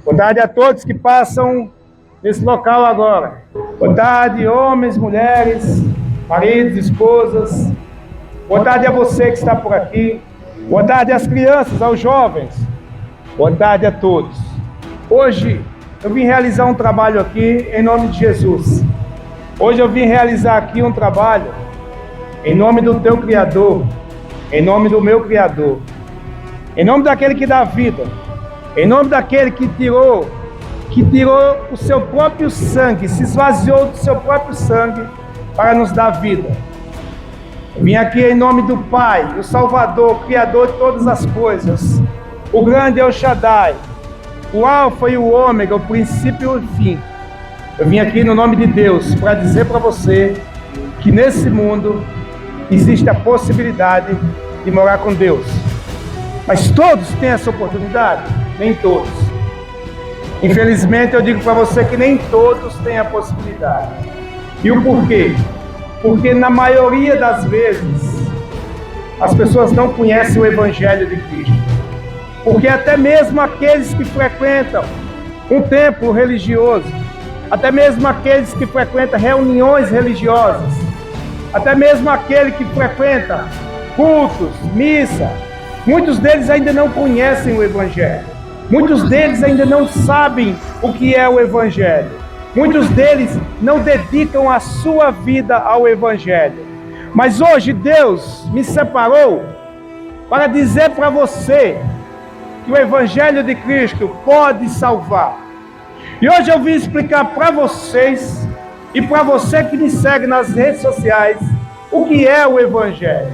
Boa tarde a todos que passam nesse local agora. Boa tarde, homens, mulheres, maridos, esposas. Boa tarde a você que está por aqui. Boa tarde às crianças, aos jovens. Boa tarde a todos. Hoje eu vim realizar um trabalho aqui em nome de Jesus. Hoje eu vim realizar aqui um trabalho em nome do teu Criador, em nome do meu Criador, em nome daquele que dá vida, em nome daquele que tirou o seu próprio sangue, se esvaziou do seu próprio sangue para nos dar vida. Eu vim aqui em nome do Pai, o Salvador, o Criador de todas as coisas, o grande El Shaddai, o Alfa e o Ômega, o princípio e o fim. Eu vim aqui no nome de Deus para dizer para você que nesse mundo existe a possibilidade de morar com Deus. Mas todos têm essa oportunidade? Nem todos. Infelizmente eu digo para você que nem todos têm a possibilidade. E o porquê? Porque na maioria das vezes as pessoas não conhecem o Evangelho de Cristo. Porque até mesmo aqueles que frequentam um templo religioso, até mesmo aqueles que frequentam reuniões religiosas, até mesmo aquele que frequenta cultos, missa, muitos deles ainda não conhecem o Evangelho. Muitos deles ainda não sabem o que é o Evangelho. Muitos deles não dedicam a sua vida ao Evangelho. Mas hoje Deus me separou para dizer para você que o Evangelho de Cristo pode salvar. E hoje eu vim explicar para vocês e para você que me segue nas redes sociais o que é o Evangelho.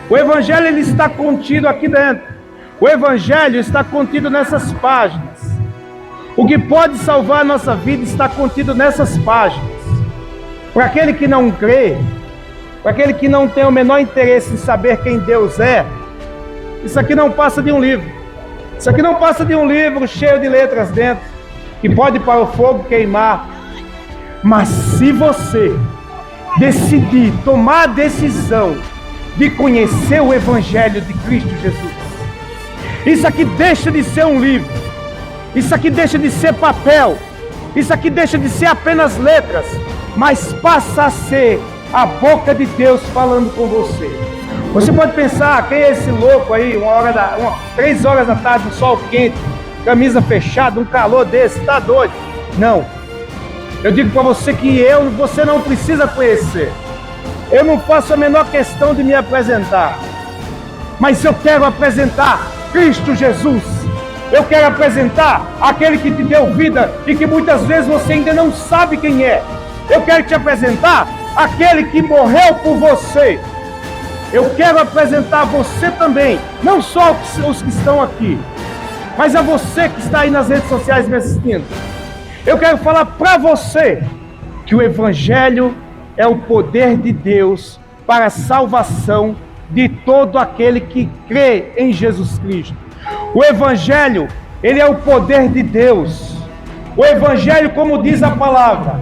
O Evangelho ele está contido aqui dentro. O Evangelho está contido nessas páginas. O que pode salvar a nossa vida está contido nessas páginas. Para aquele que não crê, para aquele que não tem o menor interesse em saber quem Deus é, isso aqui não passa de um livro. Isso aqui não passa de um livro cheio de letras dentro, que pode ir para o fogo queimar. Mas se você decidir, tomar a decisão de conhecer o Evangelho de Cristo Jesus, isso aqui deixa de ser um livro, isso aqui deixa de ser papel, isso aqui deixa de ser apenas letras, mas passa a ser a boca de Deus falando com você. Você pode pensar, quem é esse louco aí, 3 horas da tarde, um sol quente, camisa fechada, um calor desse, tá doido? Não. Eu digo para você que você não precisa conhecer. Eu não faço a menor questão de me apresentar. Mas eu quero apresentar Cristo Jesus. Eu quero apresentar aquele que te deu vida e que muitas vezes você ainda não sabe quem é. Eu quero te apresentar aquele que morreu por você. Eu quero apresentar você também, não só os que estão aqui, mas a você que está aí nas redes sociais me assistindo. Eu quero falar para você que o Evangelho é o poder de Deus para a salvação de todo aquele que crê em Jesus Cristo. O Evangelho, ele é o poder de Deus. O Evangelho, como diz a palavra,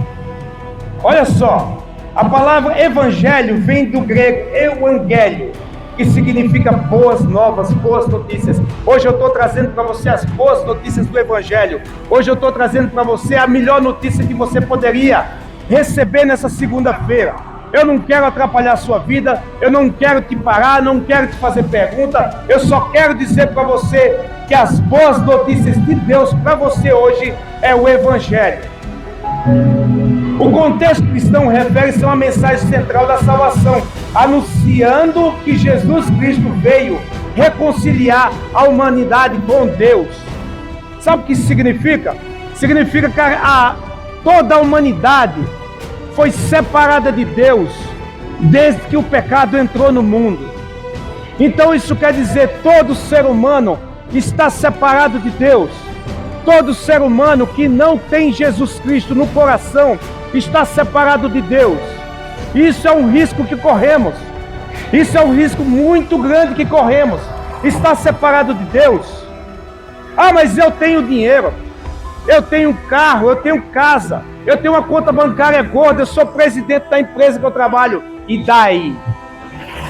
olha só, a palavra Evangelho vem do grego Evangélio, que significa boas novas, boas notícias. Hoje eu estou trazendo para você as boas notícias do Evangelho. Hoje eu estou trazendo para você a melhor notícia que você poderia receber nessa segunda-feira. Eu não quero atrapalhar a sua vida, eu não quero te parar, não quero te fazer pergunta, eu só quero dizer para você que as boas notícias de Deus para você hoje é o Evangelho. O contexto cristão refere-se a uma mensagem central da salvação, anunciando que Jesus Cristo veio reconciliar a humanidade com Deus. Sabe o que isso significa? Significa que toda a humanidade foi separada de Deus desde que o pecado entrou no mundo. Então isso quer dizer todo ser humano está separado de Deus. Todo ser humano que não tem Jesus Cristo no coração está separado de Deus. Isso é um risco que corremos. Isso é um risco muito grande que corremos. Estar separado de Deus. Ah, mas eu tenho dinheiro, eu tenho carro, eu tenho casa, eu tenho uma conta bancária gorda, eu sou presidente da empresa que eu trabalho. E daí?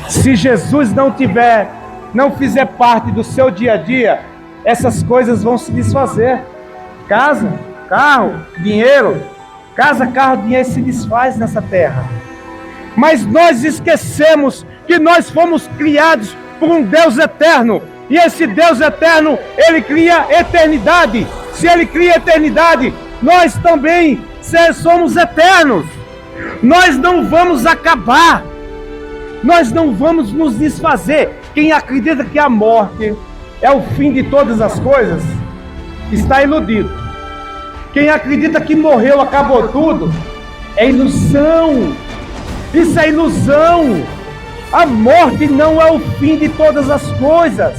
Se Jesus não fizer parte do seu dia a dia, essas coisas vão se desfazer. Casa, carro, dinheiro. Casa, carro, dinheiro se desfaz nessa terra. Mas nós esquecemos que nós fomos criados por um Deus eterno. E esse Deus eterno, Ele cria eternidade. Se Ele cria eternidade, nós também somos eternos. Nós não vamos acabar. Nós não vamos nos desfazer. Quem acredita que a morte é o fim de todas as coisas, está iludido. Quem acredita que morreu, acabou tudo, é ilusão. Isso é ilusão. A morte não é o fim de todas as coisas.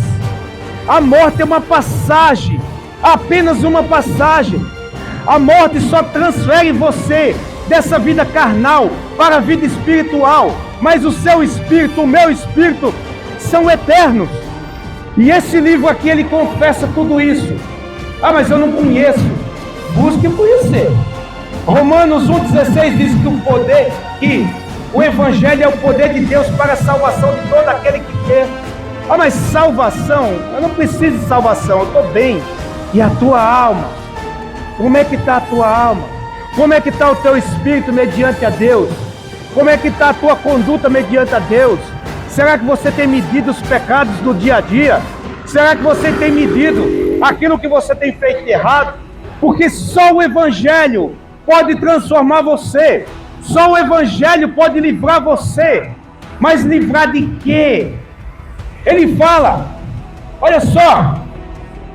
A morte é uma passagem, apenas uma passagem. A morte só transfere você dessa vida carnal para a vida espiritual. Mas o seu espírito, o meu espírito, são eternos. E esse livro aqui, ele confessa tudo isso. Ah, mas eu não conheço. Busque conhecer. Romanos 1,16 diz que o Evangelho é o poder de Deus para a salvação de todo aquele que quer. Ah, mas salvação? Eu não preciso de salvação, eu estou bem. E a tua alma? Como é que está a tua alma? Como é que está o teu espírito mediante a Deus? Como é que está a tua conduta mediante a Deus? Será que você tem medido os pecados do dia a dia? Será que você tem medido aquilo que você tem feito de errado? Porque só o Evangelho pode transformar você. Só o Evangelho pode livrar você. Mas livrar de quê? Ele fala, olha só,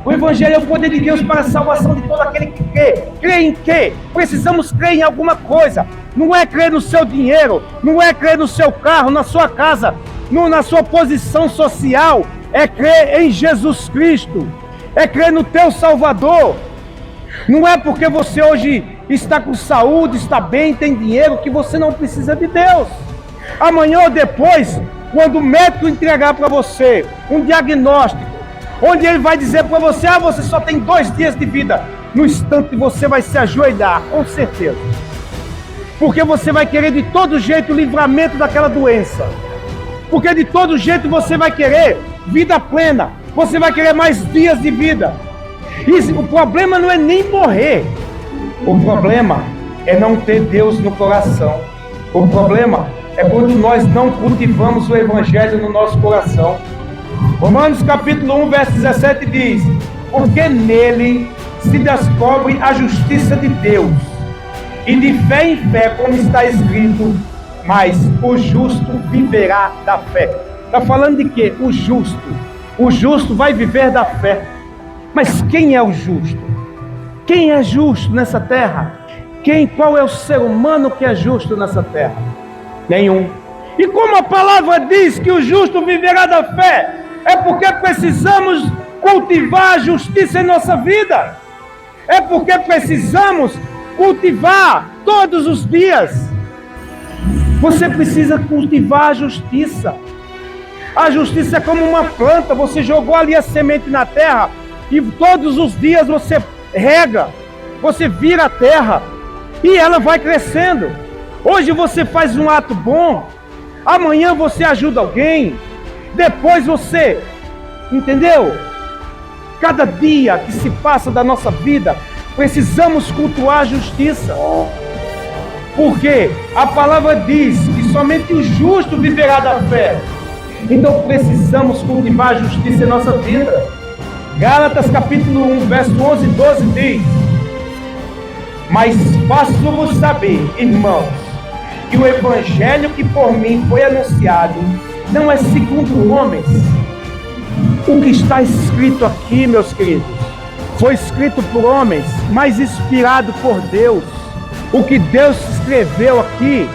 o Evangelho é o poder de Deus para a salvação de todo aquele que crê. Crê em quê? Precisamos crer em alguma coisa. Não é crer no seu dinheiro, não é crer no seu carro, na sua casa, na sua posição social. É crer em Jesus Cristo. É crer no teu Salvador. Não é porque você hoje está com saúde, está bem, tem dinheiro, que você não precisa de Deus. Amanhã ou depois, quando o médico entregar para você um diagnóstico, onde ele vai dizer para você, você só tem 2 dias de vida, no instante você vai se ajoelhar, com certeza. Porque você vai querer de todo jeito o livramento daquela doença. Porque de todo jeito você vai querer vida plena. Você vai querer mais dias de vida. E o problema não é nem morrer. O problema é não ter Deus no coração. O problema é quando nós não cultivamos o Evangelho no nosso coração. Romanos capítulo 1, verso 17 diz: porque nele se descobre a justiça de Deus, e de fé em fé, como está escrito, mas o justo viverá da fé. Está falando de quê? O justo vai viver da fé. Mas quem é o justo? Quem é justo nessa terra? Qual é o ser humano que é justo nessa terra? Nenhum. E como a palavra diz que o justo viverá da fé, é porque precisamos cultivar a justiça em nossa vida. É porque precisamos cultivar todos os dias. Você precisa cultivar a justiça. A justiça é como uma planta. Você jogou ali a semente na terra e todos os dias você rega, você vira a terra e ela vai crescendo. Hoje você faz um ato bom, amanhã você ajuda alguém, depois você, entendeu? Cada dia que se passa da nossa vida, precisamos cultuar a justiça. Porque a palavra diz que somente o justo viverá da fé. Então precisamos cultivar a justiça em nossa vida. Gálatas capítulo 1, verso 11 e 12 diz: mas faço-vos saber, irmãos, que o evangelho que por mim foi anunciado não é segundo homens. O que está escrito aqui, meus queridos, foi escrito por homens, mas inspirado por Deus. O que Deus escreveu aqui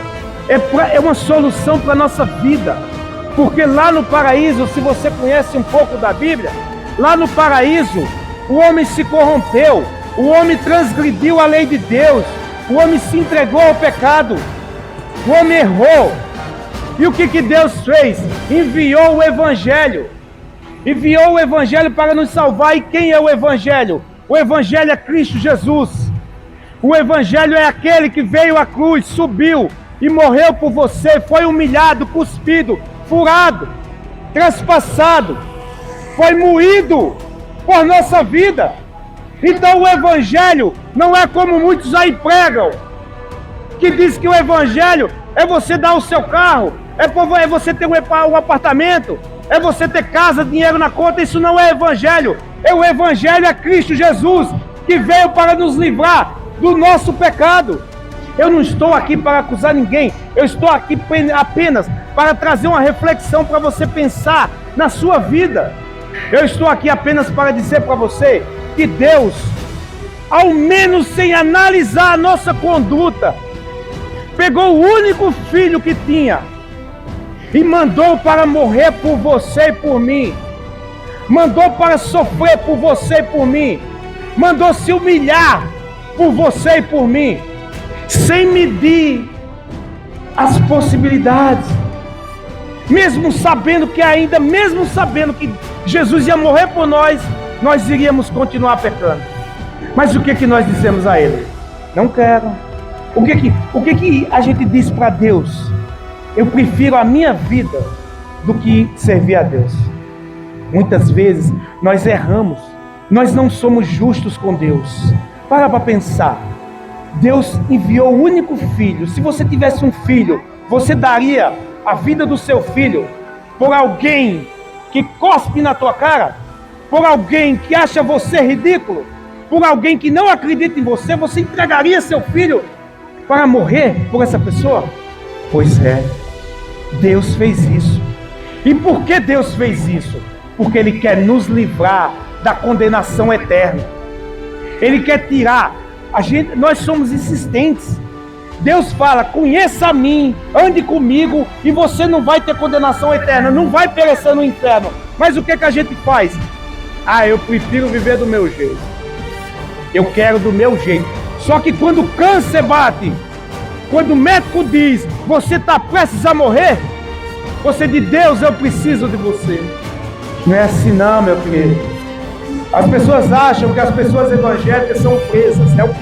é uma solução para a nossa vida. Porque lá no paraíso, se você conhece um pouco da Bíblia, lá no paraíso, o homem se corrompeu, o homem transgrediu a lei de Deus, o homem se entregou ao pecado, o homem errou. E o que Deus fez? Enviou o Evangelho. Enviou o Evangelho para nos salvar. E quem é o Evangelho? O Evangelho é Cristo Jesus. O Evangelho é aquele que veio à cruz, subiu e morreu por você, foi humilhado, cuspido, furado, trespassado, foi moído por nossa vida. Então o evangelho não é como muitos aí pregam, que diz que o evangelho é você dar o seu carro, é você ter um apartamento, é você ter casa, dinheiro na conta. Isso não é evangelho. O evangelho é Cristo Jesus, que veio para nos livrar do nosso pecado. Eu não estou aqui para acusar ninguém, eu estou aqui apenas para trazer uma reflexão para você pensar na sua vida. Eu estou aqui apenas para dizer para você que Deus, ao menos sem analisar a nossa conduta, pegou o único filho que tinha e mandou para morrer por você e por mim, mandou para sofrer por você e por mim, mandou se humilhar por você e por mim, sem medir as possibilidades, mesmo sabendo que Jesus ia morrer por nós, nós iríamos continuar pecando. Mas o que nós dizemos a Ele? Não quero. O que a gente diz para Deus? Eu prefiro a minha vida do que servir a Deus. Muitas vezes nós erramos, nós não somos justos com Deus. Para pensar. Deus enviou o único filho. Se você tivesse um filho, você daria a vida do seu filho por alguém que cospe na tua cara? Por alguém que acha você ridículo? Por alguém que não acredita em você? Você entregaria seu filho para morrer por essa pessoa? Pois é, Deus fez isso. E por que Deus fez isso? Porque Ele quer nos livrar da condenação eterna. Ele quer tirar nós somos insistentes. Deus fala: conheça a mim, ande comigo e você não vai ter condenação eterna, não vai perecer no inferno. Mas o que a gente faz? Eu prefiro viver do meu jeito, eu quero do meu jeito. Só que quando o câncer bate, quando o médico diz: você está prestes a morrer, você diz: Deus, eu preciso de você. Não é assim não, meu querido. As pessoas acham que as pessoas evangélicas são presas. É o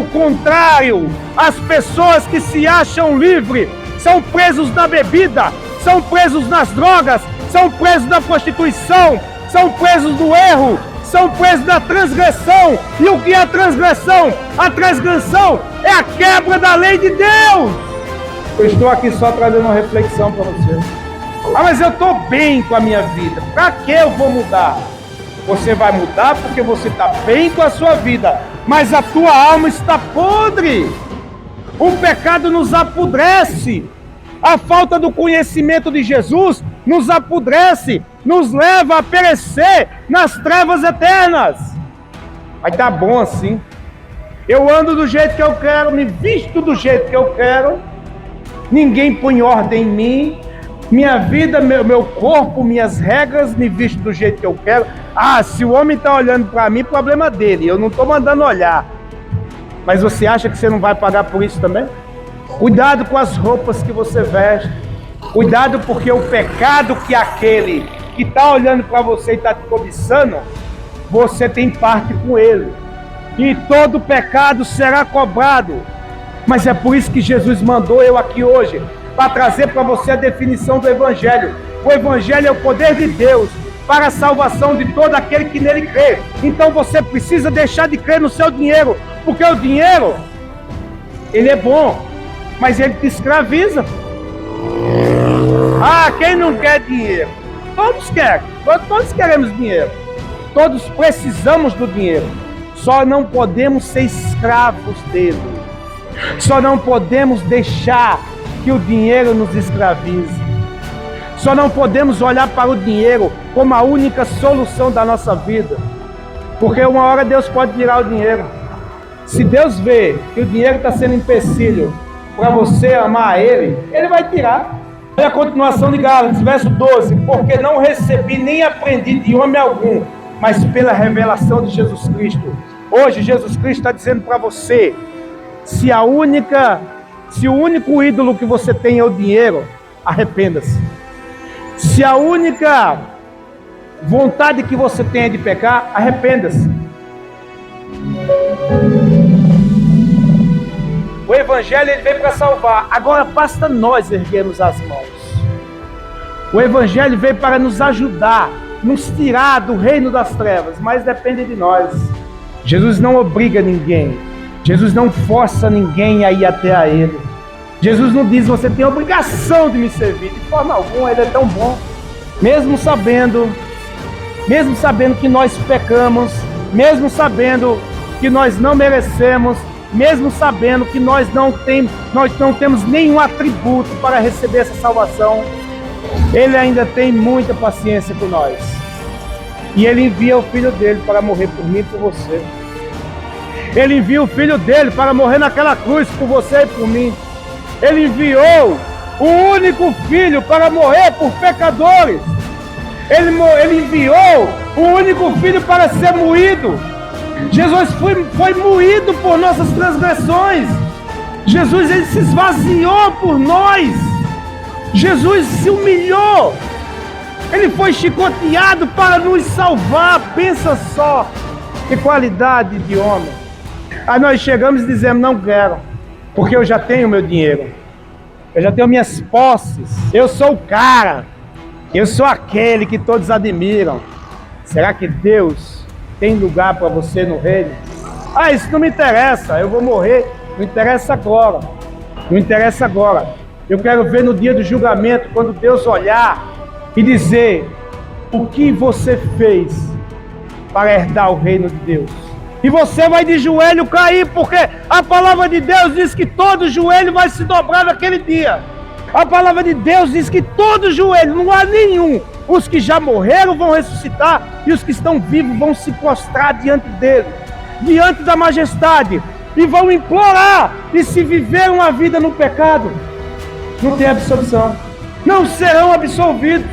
contrário. As pessoas que se acham livres são presos na bebida, são presos nas drogas, são presos na prostituição, são presos no erro, são presos na transgressão. E o que é a transgressão? A transgressão é a quebra da lei de Deus. Eu estou aqui só trazendo uma reflexão para você. Mas eu estou bem com a minha vida, para que eu vou mudar? Você vai mudar porque você está bem com a sua vida, mas a tua alma está podre. O pecado nos apodrece. A falta do conhecimento de Jesus nos apodrece, nos leva a perecer nas trevas eternas. Vai dar bom assim. Eu ando do jeito que eu quero, me visto do jeito que eu quero, ninguém põe ordem em mim. Minha vida, meu corpo, minhas regras, me visto do jeito que eu quero. Se o homem está olhando para mim, problema dele, eu não estou mandando olhar. Mas você acha que você não vai pagar por isso também? Cuidado com as roupas que você veste. Cuidado, porque o pecado que aquele que está olhando para você e está te cobiçando, você tem parte com ele. E todo pecado será cobrado. Mas é por isso que Jesus mandou eu aqui hoje, para trazer para você a definição do Evangelho. O Evangelho é o poder de Deus para a salvação de todo aquele que nele crê. Então você precisa deixar de crer no seu dinheiro, porque o dinheiro, ele é bom, mas ele te escraviza. Quem não quer dinheiro? Todos querem, todos queremos dinheiro, todos precisamos do dinheiro, só não podemos ser escravos dele, só não podemos deixar que o dinheiro nos escravize. Só não podemos olhar para o dinheiro como a única solução da nossa vida, porque uma hora Deus pode tirar o dinheiro. Se Deus vê que o dinheiro está sendo empecilho para você amar Ele, Ele vai tirar. Olha a continuação de Gálatas, verso 12: porque não recebi nem aprendi de homem algum, mas pela revelação de Jesus Cristo. Hoje Jesus Cristo está dizendo para você: se o único ídolo que você tem é o dinheiro, arrependa-se. Se a única vontade que você tem é de pecar, arrependa-se. O Evangelho, ele veio para salvar. Agora basta nós erguermos as mãos. O Evangelho veio para nos ajudar nos tirar do reino das trevas, mas depende de nós. Jesus não obriga ninguém. Jesus não força ninguém a ir até a Ele. Jesus não diz, você tem a obrigação de me servir. De forma alguma, Ele é tão bom. Mesmo sabendo que nós pecamos, mesmo sabendo que nós não merecemos, mesmo sabendo que nós não temos nenhum atributo para receber essa salvação, Ele ainda tem muita paciência com nós. E Ele envia o Filho dele para morrer por mim e por você. Ele envia o Filho dele para morrer naquela cruz por você e por mim. Ele enviou o único Filho para morrer por pecadores. Ele enviou o único Filho para ser moído. Jesus foi moído por nossas transgressões. Jesus, Ele se esvaziou por nós. Jesus se humilhou. Ele foi chicoteado para nos salvar. Pensa só que qualidade de homem. Aí nós chegamos e dizemos, não quero, porque eu já tenho meu dinheiro, eu já tenho minhas posses, eu sou o cara, eu sou aquele que todos admiram. Será que Deus tem lugar para você no reino? Ah, isso não me interessa, eu vou morrer, não interessa agora, não interessa agora. Eu quero ver no dia do julgamento, quando Deus olhar e dizer o que você fez para herdar o reino de Deus. E você vai de joelho cair, porque a palavra de Deus diz que todo joelho vai se dobrar naquele dia. A palavra de Deus diz que todo joelho, não há nenhum. Os que já morreram vão ressuscitar e os que estão vivos vão se prostrar diante dele, diante da majestade, e vão implorar. E se viver uma vida no pecado, não tem absolvição, não serão absolvidos,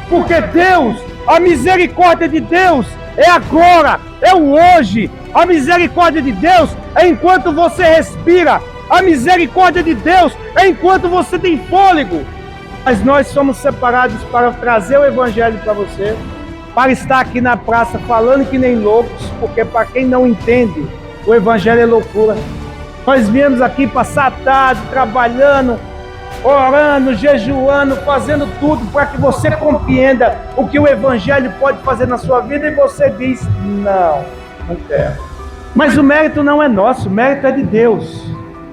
porque Deus, a misericórdia de Deus é agora, é o hoje. A misericórdia de Deus é enquanto você respira. A misericórdia de Deus é enquanto você tem fôlego. Mas nós somos separados para trazer o Evangelho para você, para estar aqui na praça falando que nem loucos, porque para quem não entende, o Evangelho é loucura. Nós viemos aqui passar a tarde trabalhando, orando, jejuando, fazendo tudo para que você compreenda o que o Evangelho pode fazer na sua vida, e você diz, não quero. Mas o mérito não é nosso, o mérito é de Deus.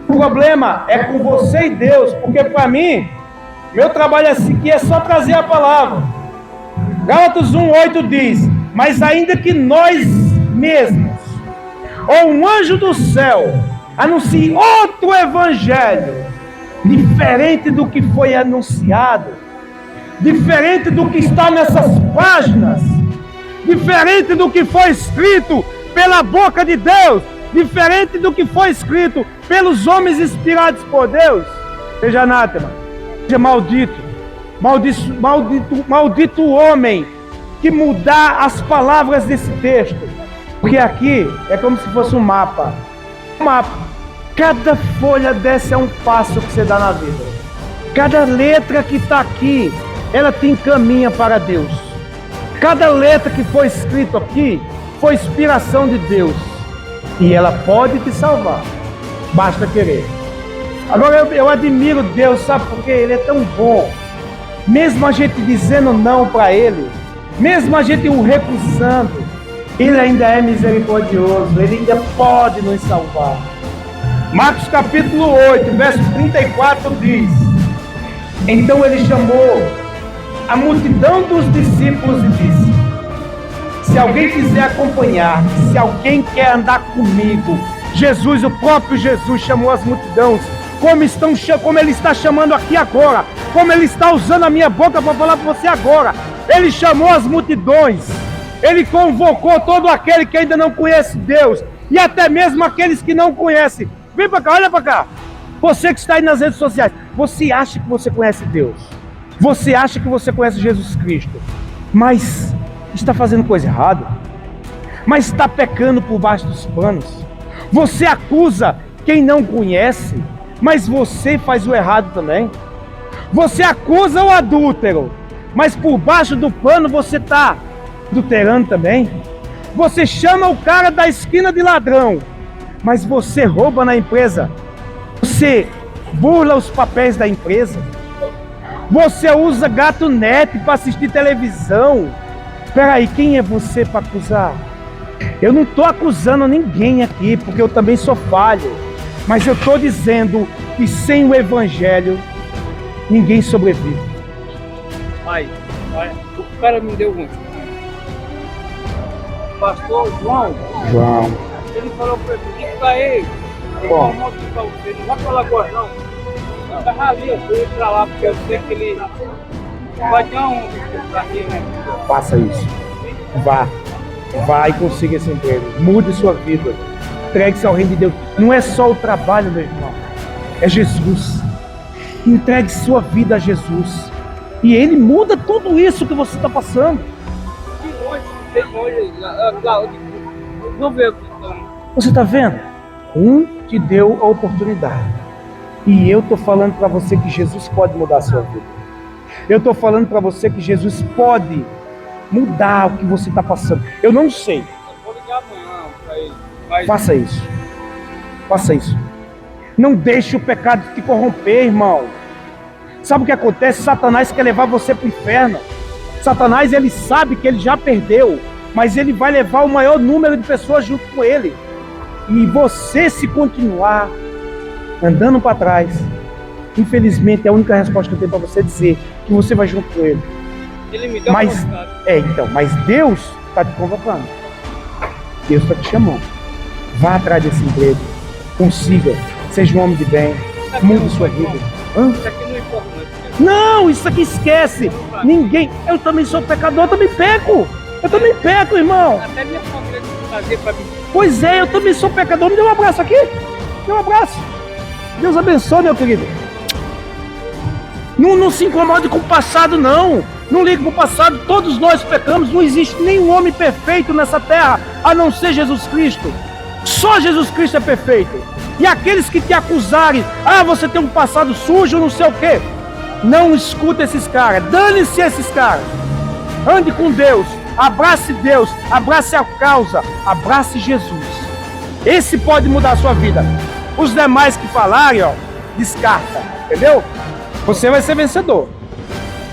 O problema é com você e Deus, porque para mim, meu trabalho aqui é só trazer a palavra. Gálatas 1:8 diz, mas ainda que nós mesmos, ou um anjo do céu, anuncie outro Evangelho, diferente do que foi anunciado, diferente do que está nessas páginas, diferente do que foi escrito pela boca de Deus, diferente do que foi escrito pelos homens inspirados por Deus, seja anátema, seja maldito, maldito o homem que mudar as palavras desse texto, porque aqui é como se fosse um mapa. Cada folha dessa é um passo que você dá na vida. Cada letra que está aqui, ela te encaminha para Deus. Cada letra que foi escrito aqui foi inspiração de Deus. E ela pode te salvar. Basta querer. Agora eu admiro Deus, sabe por quê? Ele é tão bom. Mesmo a gente dizendo não para Ele, mesmo a gente o recusando, Ele ainda é misericordioso. Ele ainda pode nos salvar. Marcos capítulo 8, verso 34 diz, então Ele chamou a multidão dos discípulos e disse, se alguém quiser acompanhar, se alguém quer andar comigo, Jesus, o próprio Jesus chamou as multidões, como Ele está chamando aqui agora, como Ele está usando a minha boca para falar para você agora. Ele chamou as multidões, Ele convocou todo aquele que ainda não conhece Deus, e até mesmo aqueles que não conhecem. Vem para cá, olha para cá. Você que está aí nas redes sociais, você acha que você conhece Deus, você acha que você conhece Jesus Cristo, mas está fazendo coisa errada, mas está pecando por baixo dos panos. Você acusa quem não conhece, mas você faz o errado também. Você acusa o adúltero, mas por baixo do pano você está adulterando também. Você chama o cara da esquina de ladrão, mas você rouba na empresa. Você burla os papéis da empresa. Você usa gato net para assistir televisão. Espera aí, quem é você para acusar? Eu não estou acusando ninguém aqui, porque eu também sou falho. Mas eu estou dizendo que sem o Evangelho, ninguém sobrevive. Pai, o cara me deu um. Pastor João, ele falou para mim, para ele, Bom. não vai falar agora não. Eu tava ali, eu fui para lá, porque eu sei que ele vai dar um pra mim, né? Faça isso. Vá e consiga esse emprego. Mude sua vida. Entregue-se ao reino de Deus. Não é só o trabalho, meu irmão. É Jesus. Entregue sua vida a Jesus. E Ele muda tudo isso que você está passando. Tem longe, não vê o que estão. Você está vendo? Um te deu a oportunidade. E eu estou falando para você que Jesus pode mudar a sua vida. Eu estou falando para você que Jesus pode mudar o que você está passando. Eu não sei. Eu vou ligar amanhã para ele. Mas... Faça isso. Faça isso. Não deixe o pecado te corromper, irmão. Sabe o que acontece? Satanás quer levar você para o inferno. Satanás, ele sabe que ele já perdeu, mas ele vai levar o maior número de pessoas junto com ele. E você, se continuar andando para trás, infelizmente, é a única resposta que eu tenho para você dizer que você vai junto com ele. Ele me dá mas Deus está te convocando. Deus está te chamando. Vá atrás desse emprego. Consiga. Seja um homem de bem. Mude sua vida. Isso aqui não importa, não, isso aqui esquece. Ninguém. Eu também sou pecador, eu também peco. Eu também peco, irmão. Até minha família fazer para mim. Pois é, eu também sou pecador. Me dê um abraço aqui. Me dê um abraço. Deus abençoe, meu querido. Não se incomode com o passado, não. Não ligue para o passado. Todos nós pecamos. Não existe nenhum homem perfeito nessa terra, a não ser Jesus Cristo. Só Jesus Cristo é perfeito. E aqueles que te acusarem, você tem um passado sujo, não sei o quê. Não escuta esses caras. Dane-se esses caras. Ande com Deus. Abrace Deus. Abrace a causa. Abrace Jesus. Esse pode mudar a sua vida. Os demais que falarem, descarta. Entendeu? Você vai ser vencedor.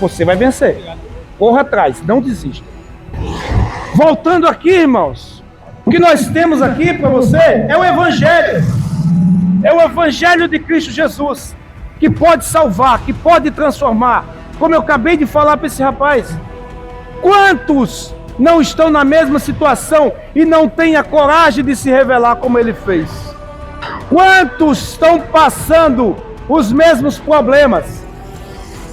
Você vai vencer. Corra atrás. Não desista. Voltando aqui, irmãos. O que nós temos aqui para você é o Evangelho. É o Evangelho de Cristo Jesus. Que pode salvar, que pode transformar. Como eu acabei de falar para esse rapaz. Quantos não estão na mesma situação e não têm a coragem de se revelar como ele fez? Quantos estão passando os mesmos problemas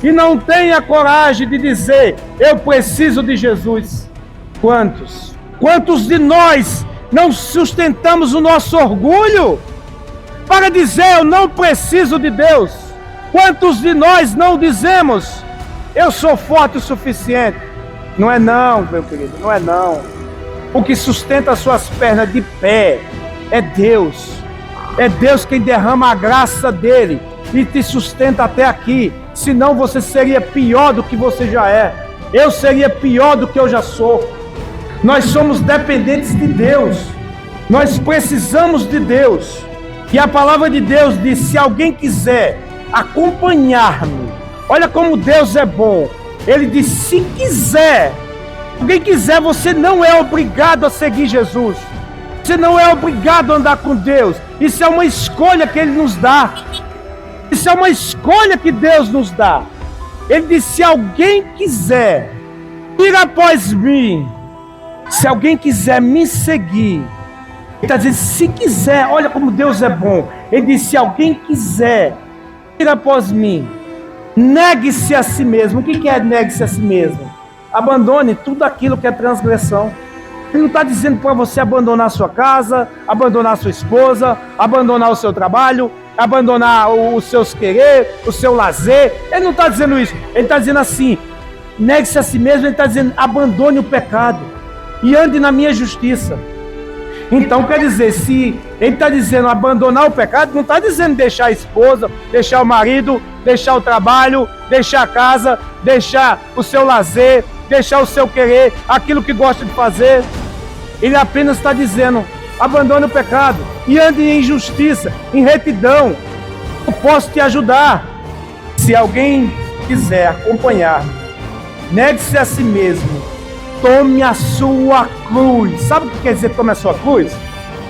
e não têm a coragem de dizer, eu preciso de Jesus? Quantos? Quantos de nós não sustentamos o nosso orgulho para dizer, eu não preciso de Deus? Quantos de nós não dizemos, eu sou forte o suficiente? Não é não, meu querido, não é não. O que sustenta as suas pernas de pé é Deus. É Deus quem derrama a graça dele e te sustenta até aqui. Senão você seria pior do que você já é. Eu seria pior do que eu já sou. Nós somos dependentes de Deus. Nós precisamos de Deus. E a palavra de Deus diz, se alguém quiser acompanhar-me, olha como Deus é bom. Ele diz, se quiser, alguém quiser, você não é obrigado a seguir Jesus. Você não é obrigado a andar com Deus. Isso é uma escolha que Ele nos dá. Isso é uma escolha que Deus nos dá. Ele diz, se alguém quiser ir após mim, se alguém quiser me seguir, Ele está dizendo, se quiser, olha como Deus é bom. Ele diz, se alguém quiser ir após mim, negue-se a si mesmo. O que é negue-se a si mesmo? Abandone tudo aquilo que é transgressão. Ele não está dizendo para você abandonar a sua casa, abandonar a sua esposa, abandonar o seu trabalho, abandonar os seus querer, o seu lazer. Ele não está dizendo isso. Ele está dizendo assim, negue-se a si mesmo. Ele está dizendo, abandone o pecado e ande na minha justiça. Então quer dizer, se ele está dizendo abandonar o pecado, não está dizendo deixar a esposa, deixar o marido, deixar o trabalho, deixar a casa, deixar o seu lazer, deixar o seu querer, aquilo que gosta de fazer. Ele apenas está dizendo, abandone o pecado e ande em justiça, em retidão. Eu posso te ajudar. Se alguém quiser acompanhar, negue-se a si mesmo, tome a sua cruz. Sabe o que quer dizer tome a sua cruz?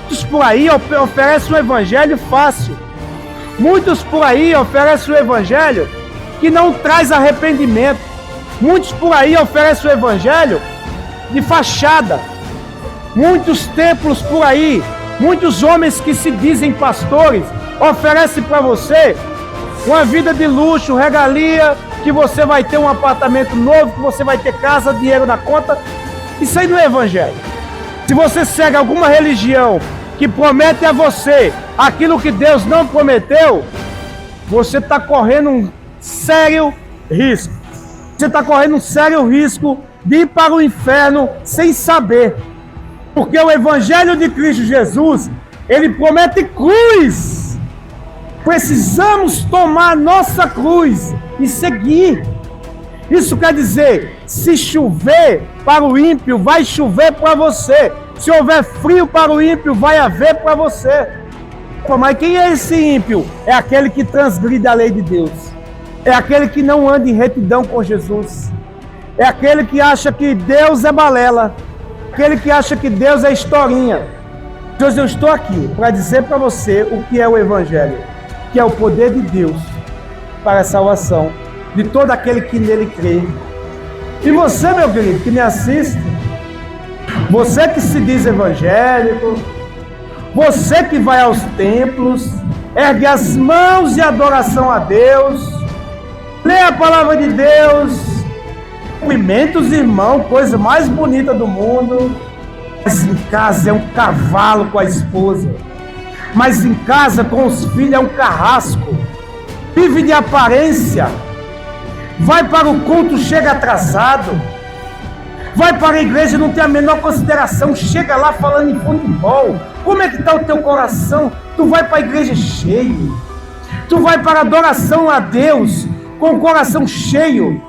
Muitos por aí oferecem um evangelho fácil. Muitos por aí oferecem um evangelho que não traz arrependimento. Muitos por aí oferecem o evangelho de fachada. Muitos templos por aí, muitos homens que se dizem pastores, oferecem para você uma vida de luxo, regalia, que você vai ter um apartamento novo, que você vai ter casa, dinheiro na conta. Isso aí não é evangelho. Se você segue alguma religião que promete a você aquilo que Deus não prometeu, você está correndo um sério risco. Você está correndo um sério risco de ir para o inferno sem saber. Porque o Evangelho de Cristo Jesus, ele promete cruz. Precisamos tomar a nossa cruz e seguir. Isso quer dizer, se chover para o ímpio, vai chover para você. Se houver frio para o ímpio, vai haver para você. Mas quem é esse ímpio? É aquele que transgride a lei de Deus. É aquele que não anda em retidão com Jesus. É aquele que acha que Deus é balela. Aquele que acha que Deus é historinha. Deus, eu estou aqui para dizer para você o que é o Evangelho. Que é o poder de Deus para a salvação de todo aquele que nele crê. E você, meu querido, que me assiste, você que se diz evangélico, você que vai aos templos, ergue as mãos de adoração a Deus, lê a palavra de Deus, cumprimenta os irmãos, coisa mais bonita do mundo, mas em casa é um cavalo com a esposa, mas em casa com os filhos é um carrasco, vive de aparência, vai para o culto, chega atrasado, vai para a igreja, não tem a menor consideração, chega lá falando em futebol. Como é que está o teu coração? Tu vai para a igreja cheio, tu vai para a adoração a Deus com o coração cheio,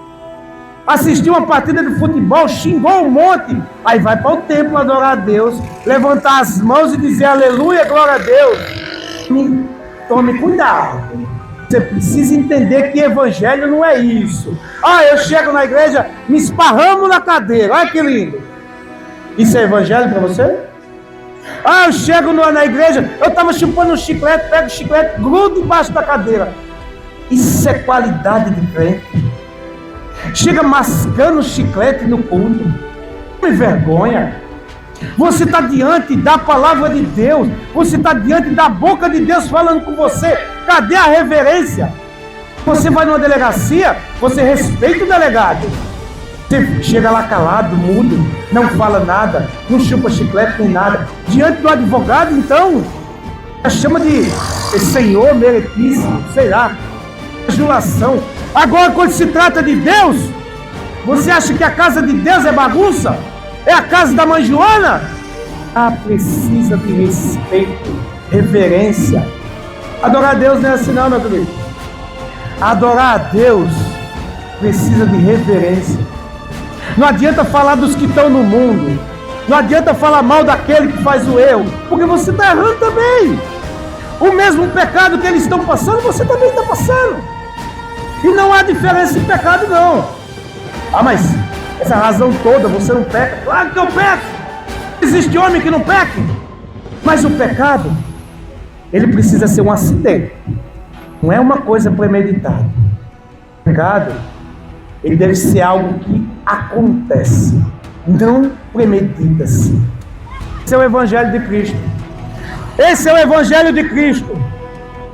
assistiu uma partida de futebol, xingou um monte, aí vai para o templo adorar a Deus, levantar as mãos e dizer aleluia, glória a Deus. Tome cuidado. Você precisa entender que evangelho não é isso. Ah, eu chego na igreja, me esparramo na cadeira. Olha que lindo. Isso é evangelho para você? Ah, eu chego na igreja, eu estava chupando um chiclete, pego o chiclete, grudo embaixo da cadeira. Isso é qualidade de crente. Chega mascando chiclete no culto. Não me vergonha. Você está diante da palavra de Deus. Você está diante da boca de Deus falando com você. Cadê a reverência? Você vai numa delegacia, você respeita o delegado. Você chega lá calado, mudo, não fala nada, não chupa chiclete nem nada. Diante do advogado, então, chama de senhor meritíssimo, sei lá, adulação. Agora, quando se trata de Deus, você acha que a casa de Deus é bagunça? É a casa da mãe Joana? Ah, precisa de respeito, reverência. Adorar a Deus não é assim não, meu querido. Adorar a Deus precisa de reverência. Não adianta falar dos que estão no mundo. Não adianta falar mal daquele que faz o erro, porque você está errando também. O mesmo pecado que eles estão passando, você também está passando. E não há diferença em pecado, não. Ah, mas essa razão toda, você não peca. Claro que eu peco. Existe homem que não peca. Mas o pecado, ele precisa ser um acidente. Não é uma coisa premeditada. O pecado, ele deve ser algo que acontece. Não premedita-se. Esse é o Evangelho de Cristo. Esse é o Evangelho de Cristo.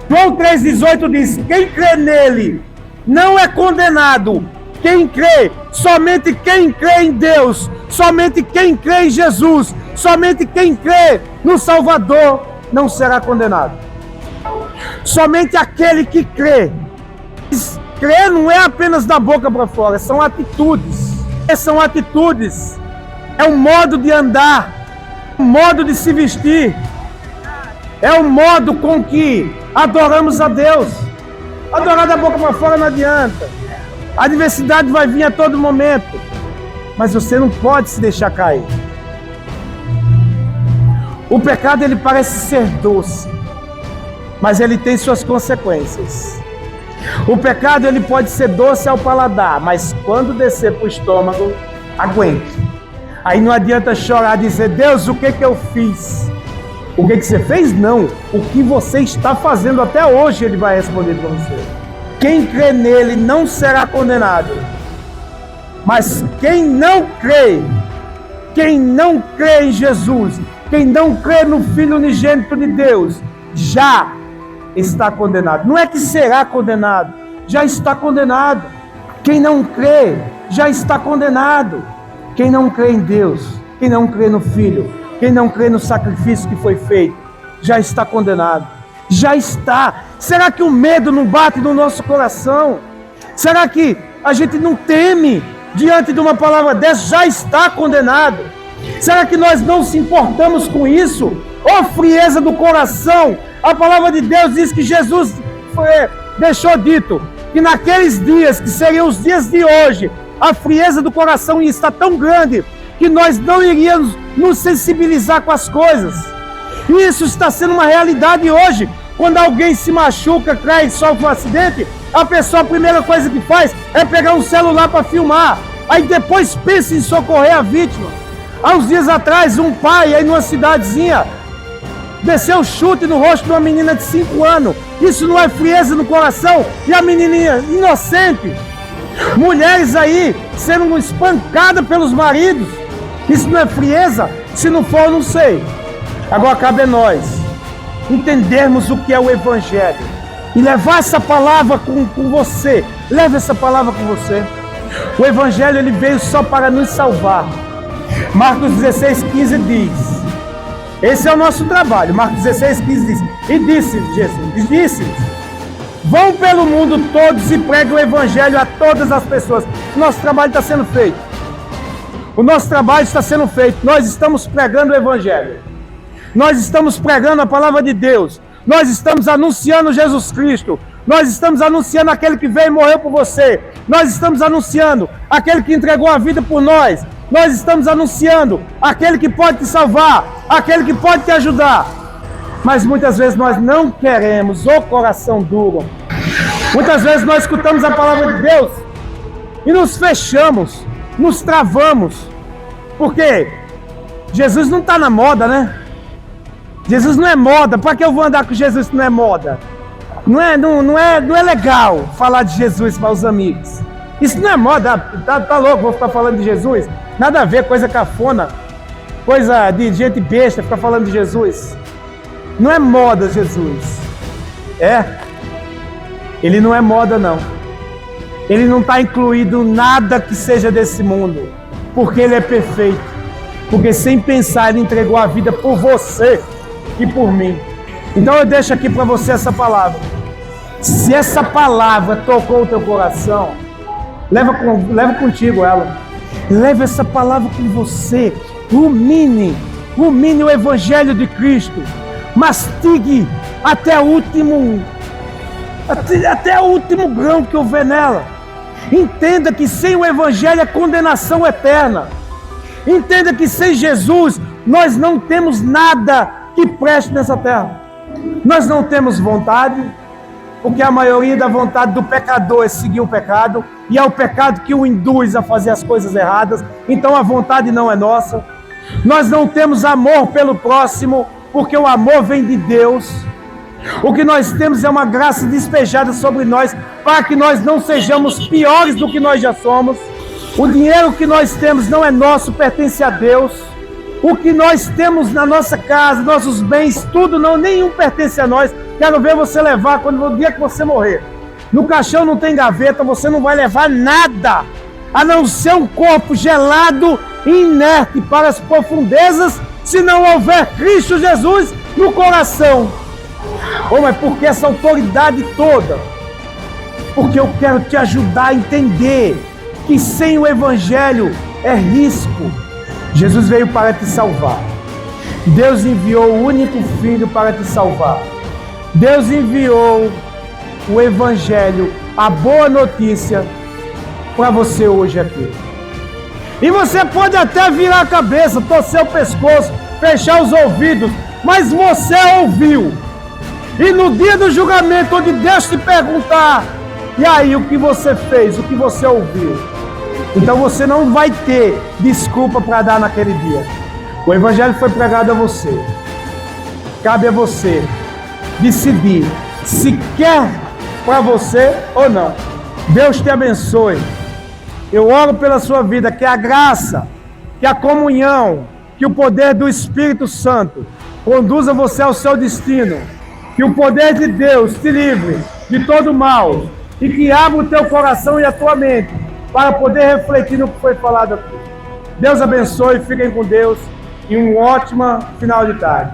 João 3,18 diz: quem crê nele não é condenado. Quem crê, somente quem crê em Deus, somente quem crê em Jesus, somente quem crê no Salvador não será condenado. Somente aquele que crê. Crer não é apenas da boca para fora, são atitudes. São atitudes. É um modo de andar, um modo de se vestir. É o modo com que adoramos a Deus. Adorar da boca para fora não adianta. A adversidade vai vir a todo momento, mas você não pode se deixar cair. O pecado, ele parece ser doce, mas ele tem suas consequências. O pecado, ele pode ser doce ao paladar, mas quando descer para o estômago, aguente. Aí não adianta chorar e dizer: Deus, o que eu fiz? O que você fez? Não. O que você está fazendo até hoje, Ele vai responder para você. Quem crê nele não será condenado. Mas quem não crê em Jesus, quem não crê no Filho unigênito de Deus, já está condenado. Não é que será condenado, já está condenado. Quem não crê, já está condenado. Quem não crê em Deus, quem não crê no Filho, quem não crê no sacrifício que foi feito, já está condenado. Já está. Será que o medo não bate no nosso coração? Será que a gente não teme diante de uma palavra dessa? Já está condenado. Será que nós não se importamos com isso? Ó frieza do coração! A palavra de Deus diz que Jesus deixou dito que naqueles dias, que seriam os dias de hoje, a frieza do coração está tão grande que nós não iríamos nos sensibilizar com as coisas. E isso está sendo uma realidade hoje. Quando alguém se machuca, cai, sofre um acidente, a pessoa, a primeira coisa que faz é pegar um celular para filmar. Aí depois pensa em socorrer a vítima. Há uns dias atrás, um pai aí numa cidadezinha desceu chute no rosto de uma menina de 5 anos. Isso não é frieza no coração? E a menininha inocente. Mulheres aí sendo espancadas pelos maridos. Isso não é frieza? Se não for, eu não sei. Agora cabe a nós entendermos o que é o Evangelho e levar essa palavra com você. Leve essa palavra com você. O Evangelho, ele veio só para nos salvar. Marcos 16:15 diz: esse é o nosso trabalho. Marcos 16:15 diz: e disse Jesus, disse-lhes: vão pelo mundo todos e preguem o Evangelho a todas as pessoas. Nosso trabalho está sendo feito. O nosso trabalho está sendo feito. Nós estamos pregando o Evangelho. Nós estamos pregando a palavra de Deus. Nós estamos anunciando Jesus Cristo. Nós estamos anunciando aquele que veio e morreu por você. Nós estamos anunciando aquele que entregou a vida por nós. Nós estamos anunciando aquele que pode te salvar, aquele que pode te ajudar. Mas muitas vezes nós não queremos, o coração duro. Muitas vezes nós escutamos a palavra de Deus e nos fechamos, nos travamos. Porque Jesus não está na moda, né? Jesus não é moda. Para que eu vou andar com Jesus se não é moda? Não é legal falar de Jesus para os amigos. Isso não é moda. Tá louco, vou ficar falando de Jesus? Nada a ver, coisa cafona, coisa de gente besta ficar falando de Jesus. Não é moda Jesus. Ele não é moda não. Ele não está incluído nada que seja desse mundo, porque ele é perfeito. Porque sem pensar ele entregou a vida por você e por mim. Então eu deixo aqui para você essa palavra. Se essa palavra tocou o teu coração, leva contigo ela. Leva essa palavra com você. Rumine o Evangelho de Cristo. Mastigue até o último grão que houver nela. Entenda que sem o Evangelho é condenação eterna. Entenda que sem Jesus nós não temos nada que preste nessa terra. Nós não temos vontade, porque a maioria da vontade do pecador é seguir o pecado, e é o pecado que o induz a fazer as coisas erradas. Então a vontade não é nossa. Nós não temos amor pelo próximo, porque o amor vem de Deus. O que nós temos é uma graça despejada sobre nós, para que nós não sejamos piores do que nós já somos. O dinheiro que nós temos não é nosso, pertence a Deus. O que nós temos na nossa casa, nossos bens, tudo não, nenhum pertence a nós. Quero ver você levar no dia que você morrer. No caixão não tem gaveta, você não vai levar nada, a não ser um corpo gelado e inerte para as profundezas, se não houver Cristo Jesus no coração. Mas por que essa autoridade toda? Porque eu quero te ajudar a entender que sem o Evangelho é risco. Jesus veio para te salvar. Deus enviou o único Filho para te salvar. Deus enviou o Evangelho, a boa notícia, para você hoje aqui. E você pode até virar a cabeça, torcer o pescoço, fechar os ouvidos, mas você ouviu. E no dia do julgamento, onde Deus te perguntar: e aí, o que você fez, o que você ouviu? Então você não vai ter desculpa para dar naquele dia. O Evangelho foi pregado a você. Cabe a você decidir se quer para você ou não. Deus te abençoe. Eu oro pela sua vida, que a graça, que a comunhão, que o poder do Espírito Santo conduza você ao seu destino. Que o poder de Deus te livre de todo mal e que abra o teu coração e a tua mente para poder refletir no que foi falado aqui. Deus abençoe, fiquem com Deus e um ótimo final de tarde.